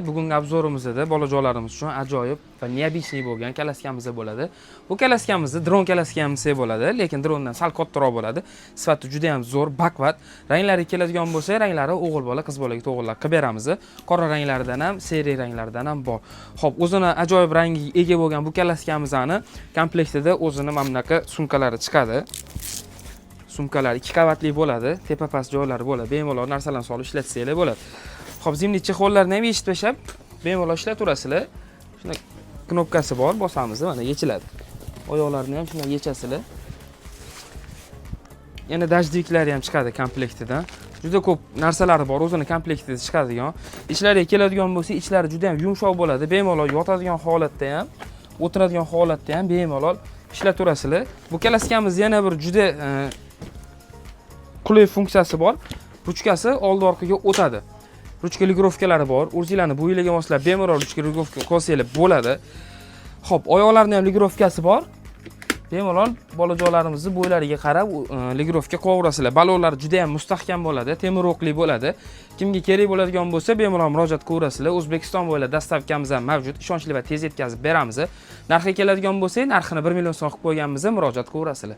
Bugungi obzorimizda bolajonlarimiz uchun ajoyib va neobычный bo'lgan kalaskamiz bo'ladi. Bu kalaskamiz dron kalaskamiz bo'ladi, lekin drondan sal kattaroq bo'ladi. Sifati juda ham zo'r, baquvvat. Ranglari keladigan bo'lsa, ranglari o'g'il bola, qiz bolaga to'g'rilab qilib beramiz. Qora ranglaridan ham, seri ranglaridan ham bor. Xo'p, o'zini ajoyib rangiga ega bo'lgan bu kalaskamizni komplektida o'zini mana bunaqa sumkalari chiqadi. Sumkalar 2 qavatli bo'ladi, tepa-past joylari bo'ladi. Bemalol narsalarni solib ishlatsanglar bo'ladi. Xo'p, zimli chexollarni ham yechib tashlab, bemalol ishlataverasizlar. Shuna knopkasi bor, bosamiz, mana yechiladi. Oyoqlarini ham shunday yechasizlar. Yana dajdviklari ham chiqadi komplektidan. Juda ko'p narsalari bor, o'zini komplektida chiqadigan. Ichlariga keladigan bo'lsa, ichlari juda ham yumshoq bo'ladi. Bemalol yotadigan holatda ham, o'tiradigan holatda ham bemalol ishlataverasizlar. Bu kalaskamiz yana bir juda qulay funksiyasi bor. Ruchkasi oldi-orqaga o'tadi. Ruchka ligrovkalari bor. O'zingizlarni bo'yingizga moslab bemalol ruchka ligrovka qo'ysanglar bo'ladi. Xo'p, oyoqlarning ham ligrovkasi bor. Bemalol bolajonlarimizni bo'ylariga qarab ligrovka qo'yaverasizlar. Balonlar juda ham mustahkam bo'ladi, temir o'qli bo'ladi. Kimga kerak bo'ladigan bo'lsa, bemalol murojaat qilaverasizlar. O'zbekiston bo'ylab dastavkamiz ham mavjud. Ishonchli va tez yetkazib beramiz. Narxi keladigan bo'lsa, narxini 1 million so'm qilib qo'yganmiz, murojaat qilaverasizlar.